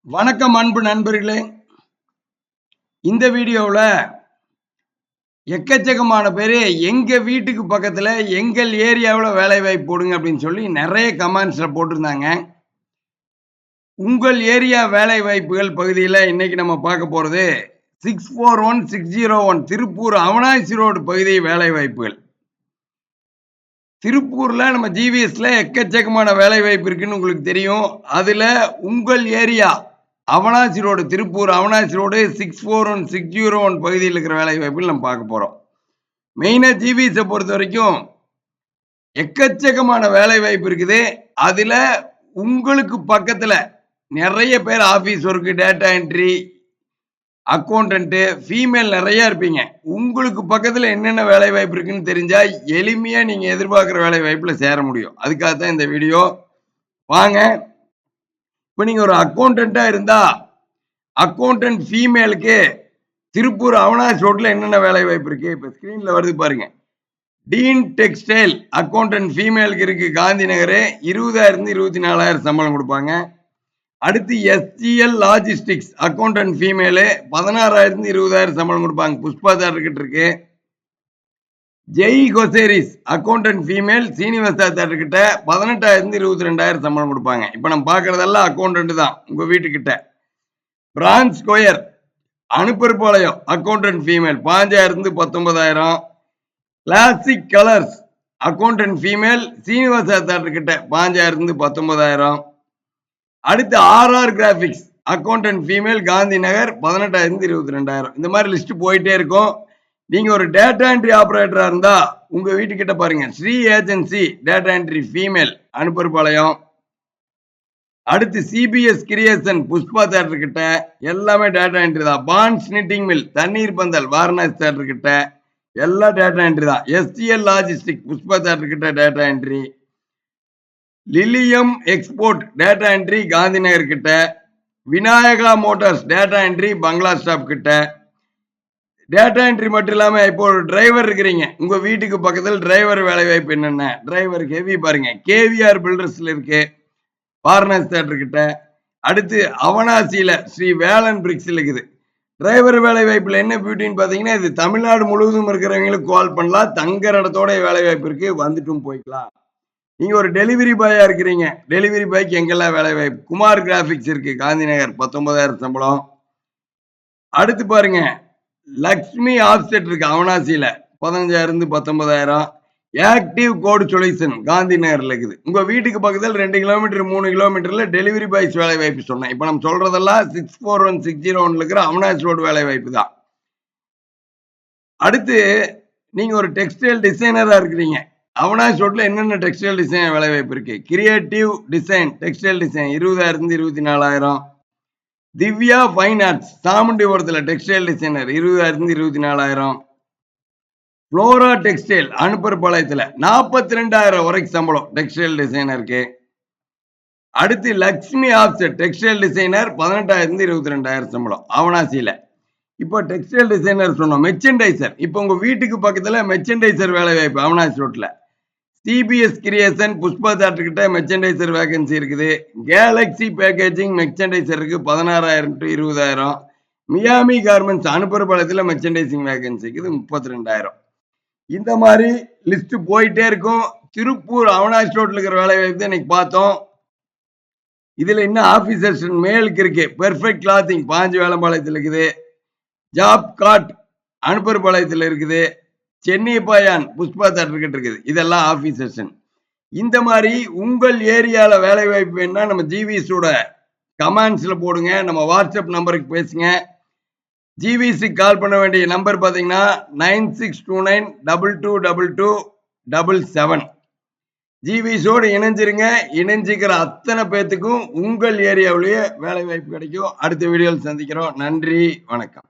வணக்கம் அன்பு நண்பர்களே. இந்த வீடியோவில் எக்கச்சக்கமான பேர் எங்கள் வீட்டுக்கு பக்கத்தில் எங்கள் ஏரியாவில் வேலைவாய்ப்பு போடுங்க அப்படின்னு சொல்லி நிறைய கமெண்ட்ஸில் போட்டிருந்தாங்க. உங்கள் ஏரியா வேலைவாய்ப்புகள் பகுதியில் இன்னைக்கு நம்ம பார்க்க போகிறது 641601 திருப்பூர் அவனாசி ரோடு பகுதி வேலைவாய்ப்புகள். திருப்பூர்ல நம்ம ஜிவிஎஸ்ல எக்கச்சக்கமான வேலைவாய்ப்பு இருக்குன்னு உங்களுக்கு தெரியும். அதில் உங்கள் area Avinashi road Tiruppur Avinashi road 641601 பகுதியில் இருக்கிற வேலை வாய்ப்புகள் நம்ம பார்க்க போறோம். மெயினா ஜிவிஎஸை பொறுத்த வரைக்கும் எக்கச்சக்கமான வேலை வாய்ப்பு இருக்குது. அதுல உங்களுக்கு பக்கத்துல நிறைய பேர் office work, data entry, accountant, female நிறைய இருப்பீங்க. உங்களுக்கு பக்கத்துல என்னென்ன வேலை வாய்ப்பு இருக்குன்னு தெரிஞ்சா எளிமையா நீங்க எதிர்பார்க்கிற வேலை வாய்ப்புல சேர முடியும். அதுக்காக தான் இந்த வீடியோ. வாங்க, இப்போ நீங்க ஒரு அக்கௌண்டண்டா இருந்தா அக்கௌண்டன்ட் ஃபீமேலுக்கு திருப்பூர் அவனாசி ரோட்ல என்னென்ன வேலை வாய்ப்பு இருக்கு இப்ப ஸ்கிரீன்ல வருது பாருங்க. டீன் டெக்ஸ்டைல் அக்கௌண்டன்ட் ஃபீமேலுக்கு இருக்கு காந்தி நகர். 20,000 24,000 சம்பளம் கொடுப்பாங்க. அடுத்து எஸ்ஜிஎல் லாஜிஸ்டிக்ஸ் அக்கௌண்டன்ட் ஃபீமேலு 16,000 20,000 சம்பளம் கொடுப்பாங்க. புஷ்பா தேட்டர் இருக்கு. Jai hosieries accountant female Srinivasa theatre கிட்ட 18,000 22,000 சம்பளம் கொடுப்பாங்க. இப்ப நம்ம பாக்குறதெல்லாம் அக்கௌண்டன்ட் தான் உங்க வீட்டுக்கிட்ட. Branch square Anupparpalayam accountant female 5,000 19,000. Classic colours accountant female Srinivasa theatre கிட்ட 5,000 19,000. அடுத்து RR graphics accountant female Gandhi Nagar 18,000 22,000. இந்த மாதிரி லிஸ்ட் போயிட்டே இருக்கும். நீங்க ஒரு டேட்டா என்ட்ரி ஆபரேட்டரா இருந்தா உங்க வீட்டுக்கிட்ட பாருங்க, Sri agency data entry female Anupparpalayam. அடுத்து சிபிஎஸ் கிரியேஷன் புஷ்பா தேட்டர் கிட்ட எல்லாமே டேட்டா என்ட்ரி தான். பான்ஸ் நிட்டிங் மில் தண்ணீர் பந்தல் வாரணாசி தேட்டர் கிட்ட எல்லாம் டேட்டா என்ட்ரி தான். எஸ்டிஎல் லாஜிஸ்டிக் புஷ்பா தேட்டர் கிட்ட data entry. Lilium export data entry Gandhi Nagar கிட்ட. Vinayaka motors data entry bungalow stop கிட்ட. டேட்டா என்ட்ரி மட்டும் இல்லாம இப்போ ஒரு டிரைவர் இருக்கிறீங்க, உங்க வீட்டுக்கு பக்கத்தில் டிரைவர் வேலை வாய்ப்பு என்னென்ன டிரைவர் ஹெவி பாருங்க, கேவிஆர் பில்டர்ஸ்ல இருக்கு வாரணாசி தேட்டர் கிட்ட. அடுத்து அவனாசியில ஸ்ரீ வேலன் பிரிக்ஸ்ல இருக்குது. டிரைவர் வேலை வாய்ப்புல என்ன பியூட்டின்னு பாத்தீங்கன்னா, இது தமிழ்நாடு முழுவதும் இருக்கிறவங்களுக்கு கால் பண்ணலாம். தங்குற இடத்தோட வேலை வாய்ப்பு இருக்கு, வந்துட்டும் போய்க்கலாம். நீங்க ஒரு டெலிவரி பாயா இருக்கிறீங்க, டெலிவரி பாய்க்கு எங்கெல்லாம் வேலை வாய்ப்பு. குமார் கிராபிக்ஸ் இருக்கு காந்தி நகர் 19,000 சம்பளம். அடுத்து பாருங்க, லக்ஷ்மி ஆப்செட் இருக்கு அவனாசியில 15,000 19,000. ஆக்டிவ் கோட் சொல்யூஷன் காந்தி நகர்ல இருக்குது. உங்க வீட்டுக்கு பக்கத்தில் 2 கிலோமீட்டர் 3 கிலோமீட்டர்ல டெலிவரி பாய்ஸ் வேலை வாய்ப்பு சொன்னேன். இப்ப நம்ம சொல்றதெல்லாம் 641601 இருக்கிற அவனாசி ரோடு வேலை வாய்ப்பு தான். அடுத்து நீங்க ஒரு டெக்ஸ்டைல் டிசைனரா இருக்கிறீங்க, அவனாசி ரோட்ல என்னென்ன டெக்ஸ்டைல் டிசைன் வேலை வாய்ப்பு இருக்கு. Creative design textile design 20,000 24,000. Divya fine arts சாமுண்டிபுரத்தில் டெக்ஸ்டைல் டிசைனர் 20,000 24,000. ஃப்ளோரா டெக்ஸ்டைல் அனுப்பற்பாளையத்தில் 42,000 வரைக்கும் சம்பளம் டெக்ஸ்டைல் டிசைனருக்கு. அடுத்து லக்ஷ்மி ஆப்செட் டெக்ஸ்டைல் டிசைனர் 18,000 22,000 சம்பளம் அவனாசியில. இப்போ டெக்ஸ்டைல் டிசைனர் சொன்னோம். மெர்ச்சன்டைசர் இப்போ உங்க வீட்டுக்கு பக்கத்துல மெர்ச்சன்டைசர் வேலை வாய்ப்பு அவனாசி ரோட்ல. சிபிஎஸ் கிரியேஷன் புஷ்பா தேட்டர் கிட்ட மெர்ச்சன்டைசர் வேகன்சி இருக்குது. கேலக்சி பேக்கேஜிங் மெர்ச்சன்டைசர் இருக்கு 16,000 to 20,000. மியாமி கார்மெண்ட்ஸ் அனுப்பற்பாளையத்தில் மெர்ச்சன்டைசிங் வேகன்சி இருக்குது 32,000. இந்த மாதிரி லிஸ்ட் போயிட்டே இருக்கும். திருப்பூர் அவனாசி ரோட்ல இருக்கிற வேலை வாய்ப்பு இன்னைக்கு பார்த்தோம். இதுல இன்னும் ஆபீசர்ஸ் மேலுக்கு இருக்கு. பெர்ஃபெக்ட் கிளாத்திங் பாஞ்சு வேலம்பாளையத்தில் இருக்குது. ஜாப் காட் அனுப்பற்பாளையத்தில் இருக்குது. சென்னை பாயான் புஷ்பா தேட்டர் கிட்ட இருக்குது. இதெல்லாம் ஆபீசர்ஸ். இந்த மாதிரி உங்கள் ஏரியால வேலை வாய்ப்பு வேணும்னா நம்ம ஜிவிஎஸோட கமெண்ட்ஸ்ல போடுங்க. நம்ம வாட்ஸ்அப் நம்பருக்கு பேசுங்க. ஜிவிசி கால் பண்ண வேண்டிய நம்பர் பாத்தீங்கன்னா 9629222277. ஜிவிஸோடு இணைஞ்சிருங்க. இணைஞ்சிக்கிற அத்தனை பேத்துக்கும் உங்கள் ஏரியாவிலேயே வேலை வாய்ப்பு கிடைக்கும். அடுத்த வீடியோவில் சந்திக்கிறோம். நன்றி, வணக்கம்.